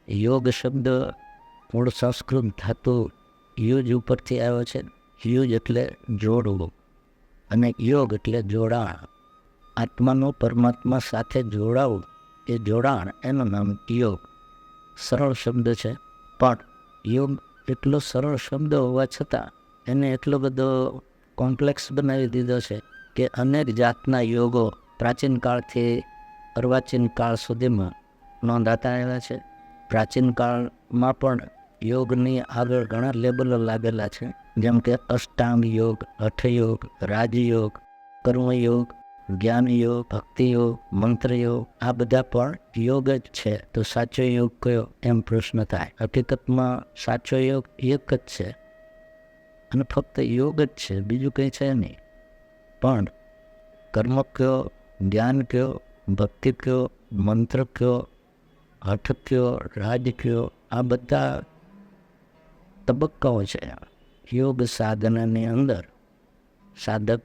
યોગ શબ્દ મૂળ સંસ્કૃત ધાતુ યુજ ઉપરથી આવ્યો છે. યુજ એટલે જોડવું અને યોગ એટલે જોડાણ. આત્માનું પરમાત્મા સાથે જોડાવું એ જોડાણ, એનું નામ યોગ. સરળ શબ્દ છે, પણ યોગ એટલો સરળ શબ્દ હોવા છતાં એને એટલો બધો કોમ્પ્લેક્સ બનાવી દીધો છે કે અનેક જાતના યોગો પ્રાચીન કાળથી અર્વાચીન કાળ સુધીમાં નોંધાતા આવ્યા છે. પ્રાચીન કાળમાં પણ યોગની આગળ ઘણા લેબલો લાગેલા છે, જેમ કે અષ્ટાંગ યોગ, હઠયોગ, રાજયોગ, કર્મયોગ, જ્ઞાનયોગ, ભક્તિયોગ, મંત્રયોગ, આ બધા પણ યોગ જ છે. તો સાચો યોગ કયો, એમ પ્રશ્ન થાય. હકીકતમાં સાચો યોગ એક જ છે અને ફક્ત યોગ જ છે, બીજું કંઈ છે નહીં. પણ કર્મ કયો, જ્ઞાન કયો, ભક્તિ કયો, મંત્ર કયો, હઠ કયો, રાજ કયો, આ બધા તબક્કાઓ છે યોગ સાધનાની અંદર. સાધક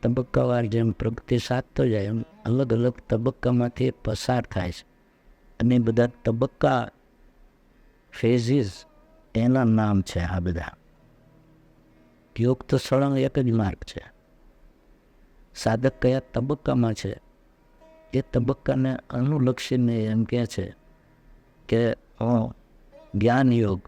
તબક્કાવાર જેમ પ્રગતિ સાધતો જાય એમ અલગ અલગ તબક્કામાંથી પસાર થાય છે. અને બધા તબક્કા, ફેઝિસ, એના નામ છે આ બધા. યોગ તો સળંગ એક જ માર્ગ છે. સાધક કયા તબક્કામાં છે એ તબક્કાને અનુલક્ષીને એમ કહે છે કે હું જ્ઞાન યોગ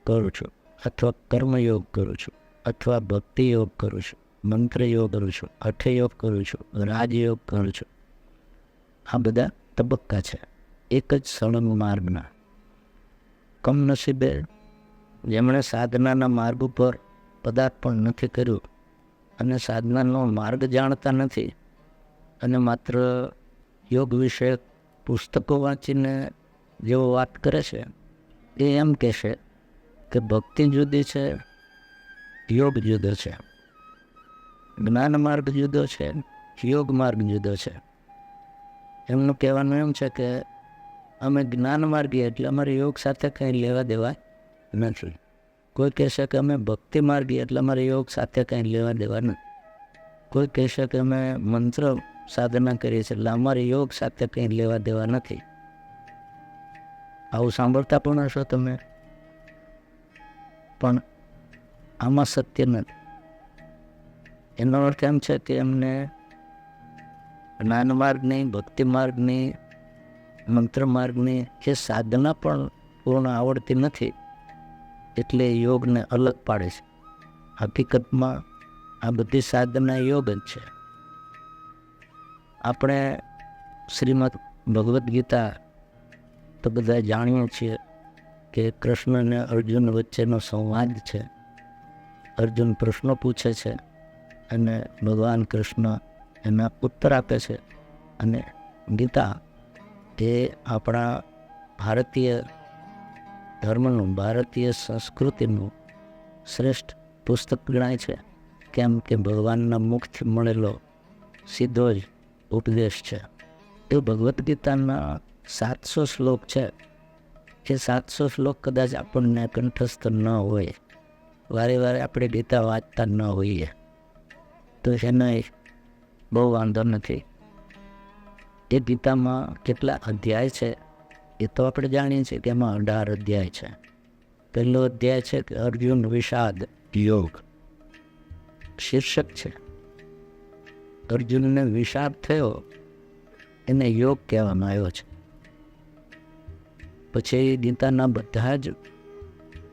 કરું છું, અથવા કર્મયોગ કરું છું, અથવા ભક્તિ યોગ કરું છું, મંત્ર યોગ કરું છું, હઠયોગ કરું છું, રાજયોગ કરું છું. આ બધા તબક્કા છે એક જ સળંગ માર્ગના. કમનસીબે જેમણે સાધનાના માર્ગ ઉપર પદાર્પણ નથી કર્યું અને સાધનાનો માર્ગ જાણતા નથી અને માત્ર યોગ વિશે પુસ્તકો વાંચીને જેવો વાત કરે છે, એ એમ કહેશે કે ભક્તિ જુદી છે, યોગ જુદો છે, જ્ઞાન માર્ગ જુદો છે, યોગ માર્ગ જુદો છે. એમનું કહેવાનું એમ છે કે અમે જ્ઞાન માર્ગીએ એટલે અમારે યોગ સાથે કંઈ લેવા દેવા નથી. કોઈ કહેશે કે અમે ભક્તિ માર્ગીએ એટલે અમારે યોગ સાથે કંઈ લેવા દેવા નથી. કોઈ કહેશે કે અમે મંત્ર સાધના કરીએ છીએ એટલે અમારે યોગ સાથે કંઈ લેવા દેવા નથી. આવું સાંભળતા પણ હશો તમે, પણ આમાં સત્ય નથી. એનો અર્થ એમ છે કે એમને જ્ઞાન માર્ગની, ભક્તિ માર્ગની, મંત્ર માર્ગની કે સાધના પણ પૂર્ણ આવડતી નથી, એટલે યોગને અલગ પાડે છે. હકીકતમાં આ બધી સાધના યોગ જ છે. આપણે શ્રીમદ ભગવદ્ ગીતા તો બધા જાણીએ છીએ કે કૃષ્ણ અને અર્જુન વચ્ચેનો સંવાદ છે. અર્જુન પ્રશ્નો પૂછે છે અને ભગવાન કૃષ્ણ એના ઉત્તર આપે છે. અને ગીતા એ આપણા ભારતીય ધર્મનું, ભારતીય સંસ્કૃતિનું શ્રેષ્ઠ પુસ્તક ગણાય છે. કેમ કે ભગવાનના મુખથી મળેલો સીધો જ ઉપદેશ છે. એ ભગવદ્ ગીતાના 700 શ્લોક છે. એ 700 શ્લોક કદાચ આપણને કંઠસ્થ ન હોય, વારે વારે આપણે ગીતા વાંચતા ન હોઈએ, તો એનો બહુ વાંધો નથી. એ ગીતામાં કેટલા અધ્યાય છે એ તો આપણે જાણીએ છીએ કે એમાં 18 અધ્યાય છે. પહેલો અધ્યાય છે કે અર્જુન વિષાદ યોગ, શીર્ષક છે. અર્જુનને વિષાદ થયો એને યોગ કહેવામાં આવ્યો છે. પછી ગીતાના બધા જ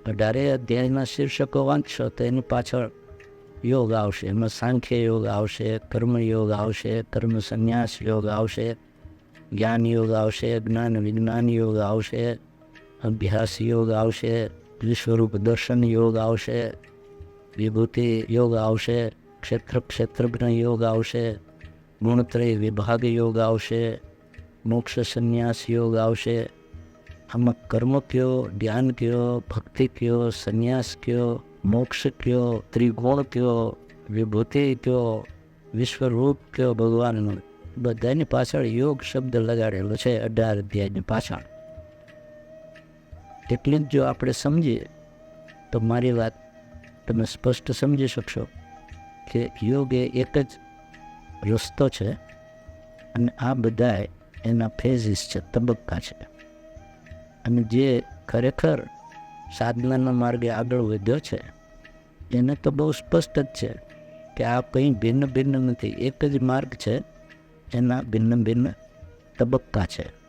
18 અધ્યાયના શીર્ષકો વાંચશો તો એની પાછળ યોગ આવશે. એમાં સાંખ્ય યોગ આવશે, કર્મયોગ આવશે, કર્મ સંન્યાસ યોગ આવશે, જ્ઞાન યોગ આવશે, જ્ઞાન વિજ્ઞાન યોગ આવશે, અભ્યાસ યોગ આવશે, વિશ્વરૂપ દર્શન યોગ આવશે, વિભૂતિ યોગ આવશે, ક્ષેત્રજ્ઞ યોગ આવશે, ગુણત્રય વિભાગ યોગ આવશે, મોક્ષ સંન્યાસ યોગ આવશે. આમાં કર્મ કયો, જ્ઞાન કયો, ભક્તિ કયો, સંન્યાસ કયો, મોક્ષ કયો, ત્રિગુણ કયો, વિભૂતિ કયો, વિશ્વરૂપ કયો ભગવાનનો, બધાની પાછળ યોગ શબ્દ લગાડેલો છે 18 અધ્યાયની પાછળ. એટલી જ જો આપણે સમજીએ તો મારી વાત તમે સ્પષ્ટ સમજી શકશો કે યોગ એ એક જ રસ્તો છે અને આ બધા એના ફેઝિસ છે, તબક્કા છે. અને જે ખરેખર સાધનાના માર્ગે આગળ વધ્યો છે એને તો બહુ સ્પષ્ટ જ છે કે આ કંઈ ભિન્ન ભિન્ન નથી, એક જ માર્ગ છે, એના ભિન્ન ભિન્ન તબક્કા છે.